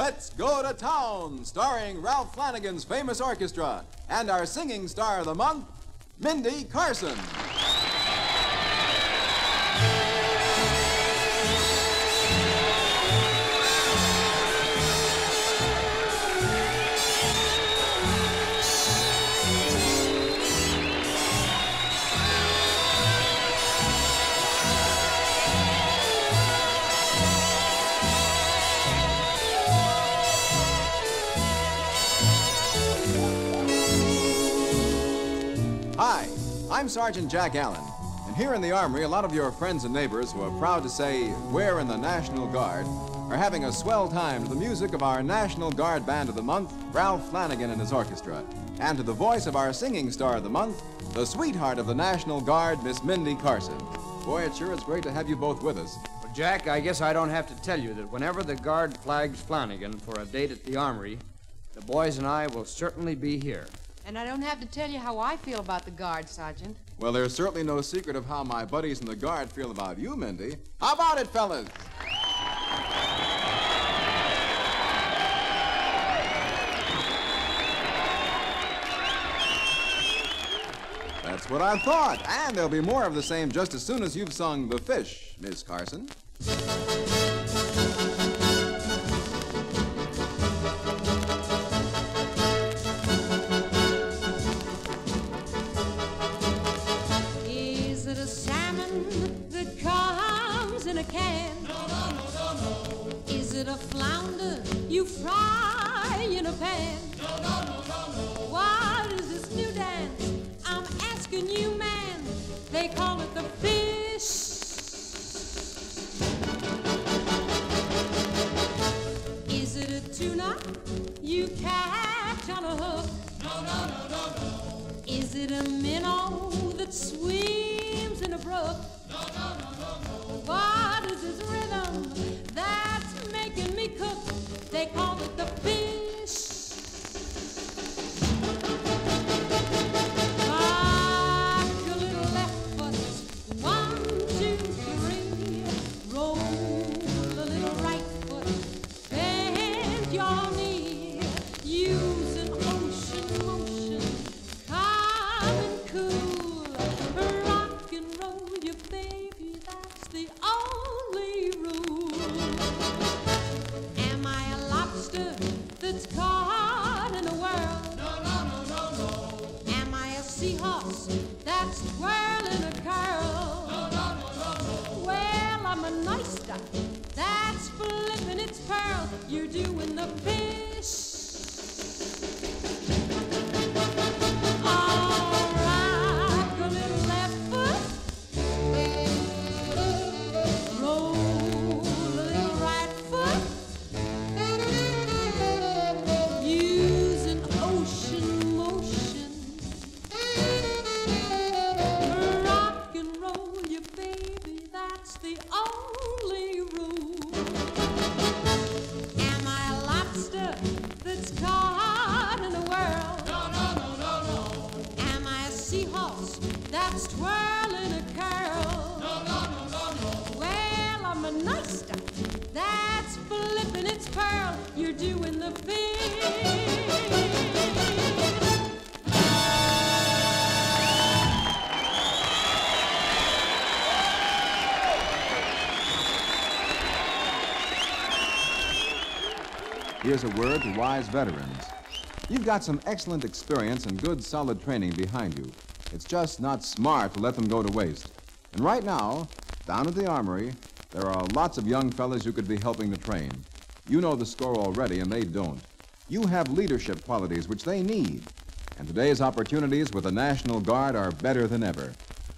Let's Go to Town, starring Ralph Flanagan's famous orchestra, and our singing star of the month, Mindy Carson. Hi, I'm Sergeant Jack Allen, and here in the Armory, a lot of your friends and neighbors who are proud to say we're in the National Guard are having a swell time to the music of our National Guard Band of the Month, Ralph Flanagan and his orchestra, and to the voice of our singing star of the month, the sweetheart of the National Guard, Miss Mindy Carson. Boy, it sure is great to have you both with us. Well, Jack, I guess I don't have to tell you that whenever the Guard flags Flanagan for a date at the Armory, the boys and I will certainly be here. And I don't have to tell you how I feel about the Guard, Sergeant. Well, there's certainly no secret of how my buddies in the Guard feel about you, Mindy. How about it, fellas? That's what I thought. And there'll be more of the same just as soon as you've sung The Fish, Miss Carson. Is it a salmon that comes in a can? No, no, no, no, no. Is it a flounder you fry in a pan? No, no, no, no, no. What is this new dance? I'm asking you, man. They call it the fish. Is it a tuna you catch on a hook? No, no, no, no, no. Is it a minnow that swims in a brook? No, no, no, no, no. What is this rhythm that's making me cook? They call it the fish. Rock a little left foot, 1, 2, 3. Roll a little right foot, bend your knee. Use an ocean motion, calm and cool. Rock and roll you, baby, that's the only rule. Am I a lobster that's caught in a whirl? No, no, no, no, no. Am I a seahorse that's twirling a curl? No, no, no, no, no. Well, I'm a nice duck that's flipping its pearl. You're doing the fish. All right, a little left foot. Roll a little right foot. Use an ocean motion. Rock and roll you, baby, that's the only rule. Am I a lobster that's caught in a whirl? No, no, no, no, no. Am I a seahorse that's twirling a curl? No, no, no, no, no. Well, I'm a nice duck that's flipping its pearl. You're doing the fish. Here's a word to wise veterans. You've got some excellent experience and good, solid training behind you. It's just not smart to let them go to waste. And right now, down at the Armory, there are lots of young fellas you could be helping to train. You know the score already, and they don't. You have leadership qualities which they need. And today's opportunities with the National Guard are better than ever.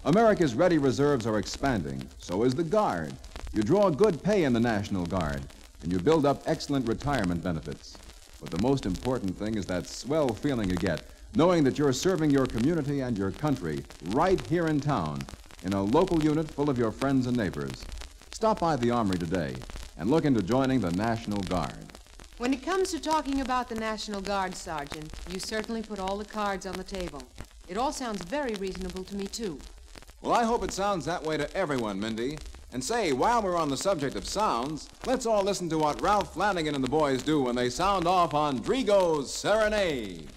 America's ready reserves are expanding. So is the Guard. You draw good pay in the National Guard, and you build up excellent retirement benefits. But the most important thing is that swell feeling you get, knowing that you're serving your community and your country right here in town, in a local unit full of your friends and neighbors. Stop by the Armory today and look into joining the National Guard. When it comes to talking about the National Guard, Sergeant, you certainly put all the cards on the table. It all sounds very reasonable to me, too. Well, I hope it sounds that way to everyone, Mindy. And say, while we're on the subject of sounds, let's all listen to what Ralph Flanagan and the boys do when they sound off on Drigo's Serenade.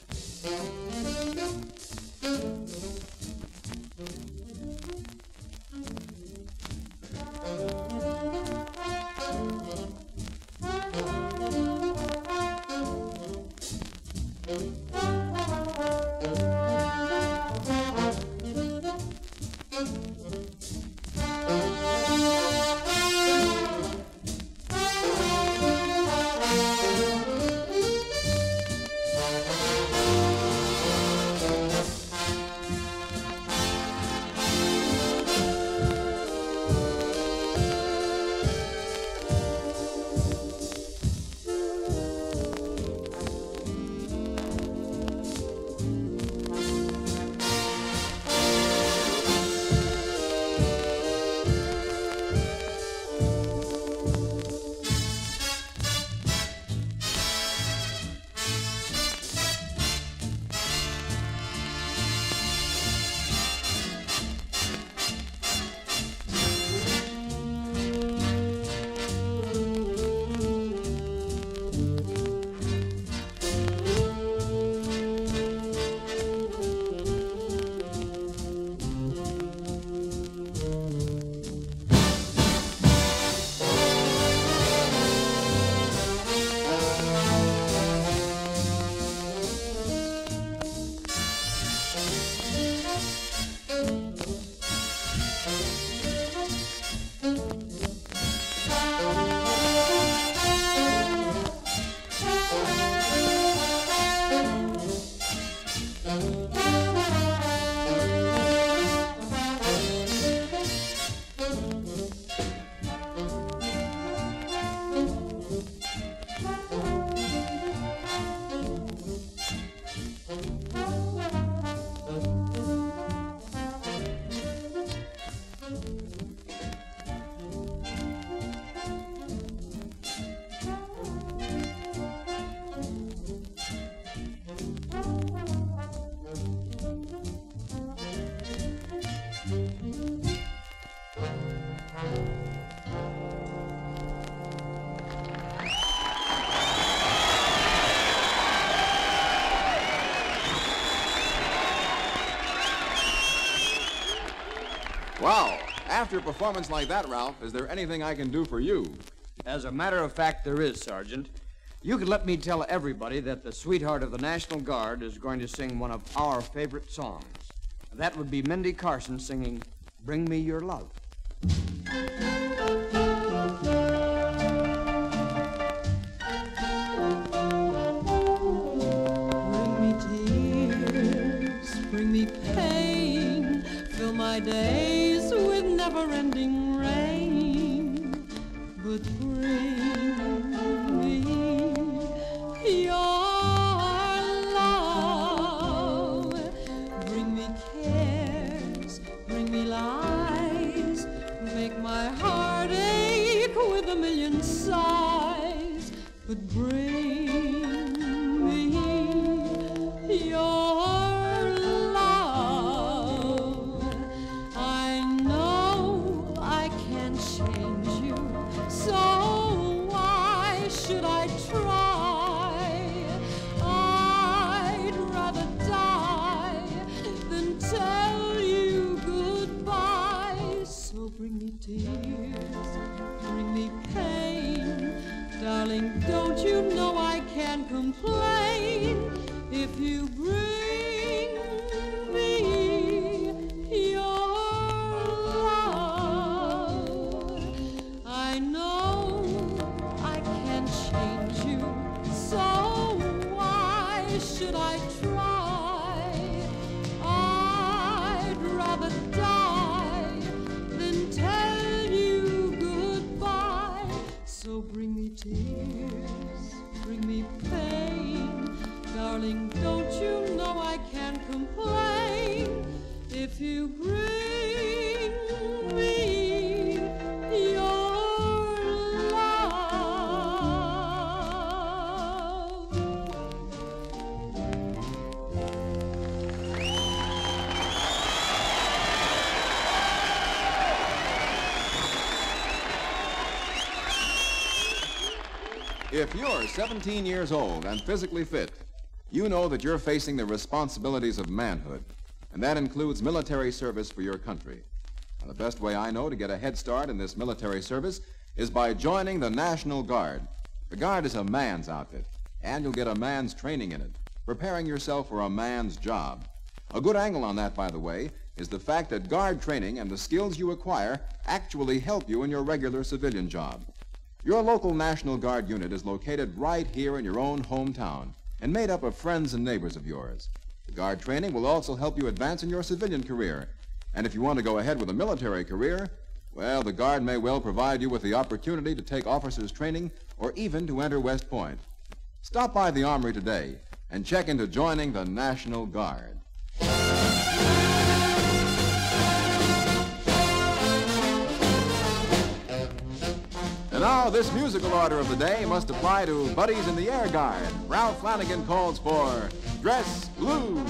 Wow. After a performance like that, Ralph, is there anything I can do for you? As a matter of fact, there is, Sergeant. You could let me tell everybody that the sweetheart of the National Guard is going to sing one of our favorite songs. That would be Mindy Carson singing Bring Me Your Love. Bring me tears, bring me pain, fill my days with never-ending rain, but bring me your love. Bring me cares, bring me lies, make my heart ache with a million sighs, but bring me your love. I know I can't change you, so why should I try? I'd rather die than tell you goodbye. So bring me tears, bring me pain. Darling, don't you know I can't complain if you bring me your love. I know I can't change you, so why should I try? I'd rather die than tell you goodbye. So bring me tears, bring me pain. Darling, don't you know I can't complain if you bring me your love. If you're 17 years old and physically fit, you know that you're facing the responsibilities of manhood, and that includes military service for your country. Now, the best way I know to get a head start in this military service is by joining the National Guard. The Guard is a man's outfit, and you'll get a man's training in it, preparing yourself for a man's job. A good angle on that, by the way, is the fact that Guard training and the skills you acquire actually help you in your regular civilian job. Your local National Guard unit is located right here in your own hometown and made up of friends and neighbors of yours. The Guard training will also help you advance in your civilian career. And if you want to go ahead with a military career, well, the Guard may well provide you with the opportunity to take officers' training or even to enter West Point. Stop by the Armory today and check into joining the National Guard. And now, this musical order of the day must apply to buddies in the Air Guard. Ralph Flanagan calls for Dress Blue.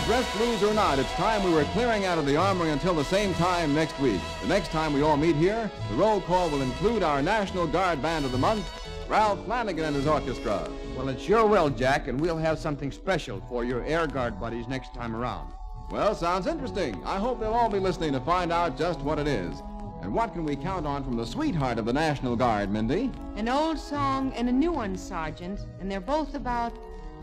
Dress blues or not, it's time we were clearing out of the Armory until the same time next week. The next time we all meet here, the roll call will include our National Guard Band of the Month, Ralph Flanagan and his orchestra. Well, it's your will, Jack, and we'll have something special for your Air Guard buddies next time around. Well, sounds interesting. I hope they'll all be listening to find out just what it is. And what can we count on from the sweetheart of the National Guard, Mindy? An old song and a new one, Sergeant, and they're both about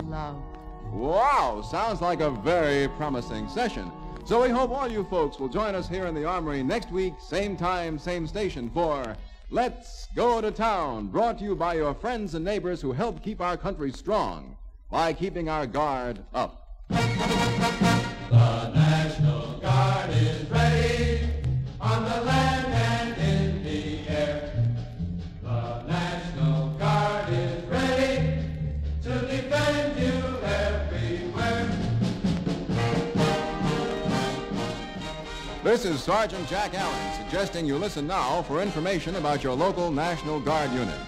love. Wow, sounds like a very promising session. So we hope all you folks will join us here in the Armory next week, same time, same station, for Let's Go to Town, brought to you by your friends and neighbors who help keep our country strong by keeping our guard up. The National Guard is ready on the land and in the air. The National Guard is ready to defend you everywhere. This is Sergeant Jack Allen suggesting you listen now for information about your local National Guard unit.